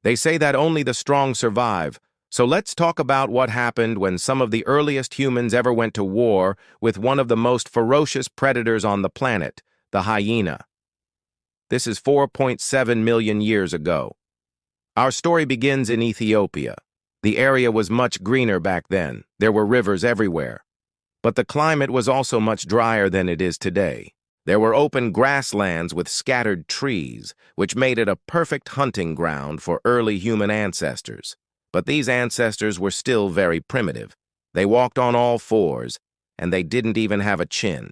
They say that only the strong survive, so let's talk about what happened when some of the earliest humans ever went to war with one of the most ferocious predators on the planet, the hyena. This is 4.7 million years ago. Our story begins in Ethiopia. The area was much greener back then. There were rivers everywhere. But the climate was also much drier than it is today. There were open grasslands with scattered trees, which made it a perfect hunting ground for early human ancestors. But these ancestors were still very primitive. They walked on all fours, and they didn't even have a chin.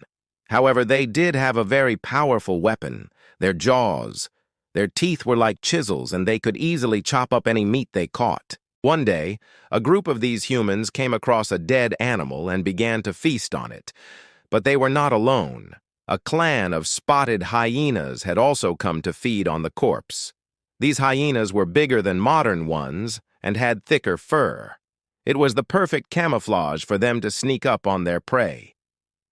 However, they did have a very powerful weapon, their jaws. Their teeth were like chisels, and they could easily chop up any meat they caught. One day, a group of these humans came across a dead animal and began to feast on it. But they were not alone. A clan of spotted hyenas had also come to feed on the corpse. These hyenas were bigger than modern ones and had thicker fur. It was the perfect camouflage for them to sneak up on their prey.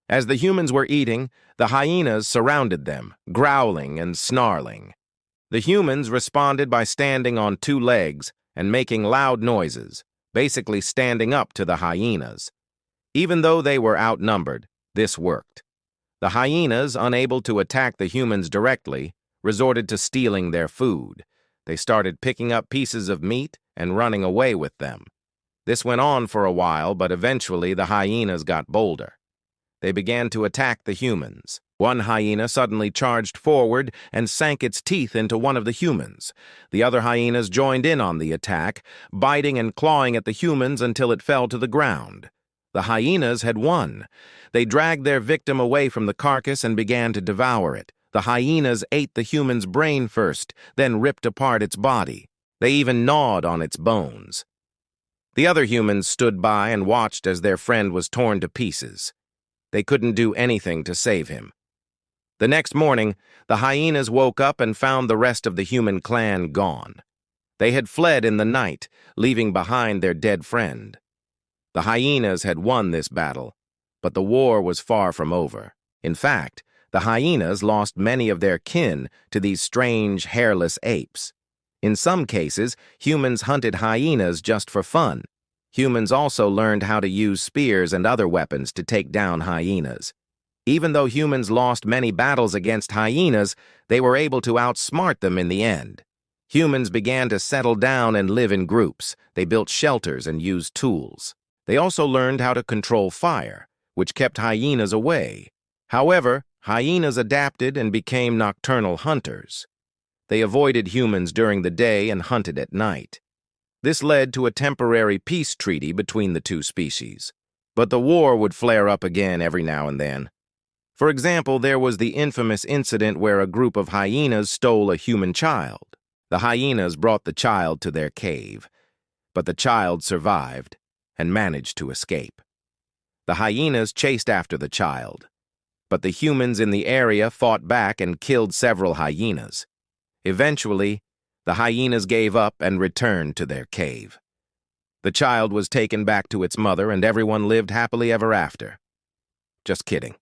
As the humans were eating, the hyenas surrounded them, growling and snarling. The humans responded by standing on two legs and making loud noises, basically standing up to the hyenas. Even though they were outnumbered, this worked. The hyenas, unable to attack the humans directly, resorted to stealing their food. They started picking up pieces of meat and running away with them. This went on for a while, but eventually the hyenas got bolder. They began to attack the humans. One hyena suddenly charged forward and sank its teeth into one of the humans. The other hyenas joined in on the attack, biting and clawing at the humans until it fell to the ground. The hyenas had won. They dragged their victim away from the carcass and began to devour it. The hyenas ate the human's brain first, then ripped apart its body. They even gnawed on its bones. The other humans stood by and watched as their friend was torn to pieces. They couldn't do anything to save him. The next morning, the hyenas woke up and found the rest of the human clan gone. They had fled in the night, leaving behind their dead friend. The hyenas had won this battle, but the war was far from over. In fact, the hyenas lost many of their kin to these strange, hairless apes. In some cases, humans hunted hyenas just for fun. Humans also learned how to use spears and other weapons to take down hyenas. Even though humans lost many battles against hyenas, they were able to outsmart them in the end. Humans began to settle down and live in groups. They built shelters and used tools. They also learned how to control fire, which kept hyenas away. However, hyenas adapted and became nocturnal hunters. They avoided humans during the day and hunted at night. This led to a temporary peace treaty between the two species. But the war would flare up again every now and then. For example, there was the infamous incident where a group of hyenas stole a human child. The hyenas brought the child to their cave, but the child survived and managed to escape. The hyenas chased after the child, but the humans in the area fought back and killed several hyenas. Eventually, the hyenas gave up and returned to their cave. The child was taken back to its mother and everyone lived happily ever after. Just kidding.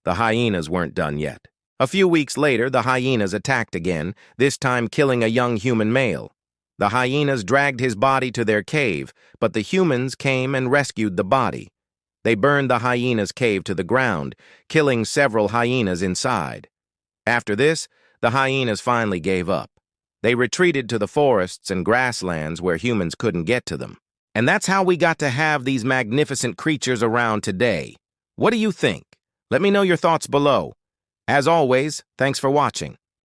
The hyenas weren't done yet. A few weeks later, the hyenas attacked again, this time killing a young human male. The hyenas dragged his body to their cave, but the humans came and rescued the body. They burned the hyena's cave to the ground, killing several hyenas inside. After this, the hyenas finally gave up. They retreated to the forests and grasslands where humans couldn't get to them. And that's how we got to have these magnificent creatures around today. What do you think? Let me know your thoughts below. As always, thanks for watching.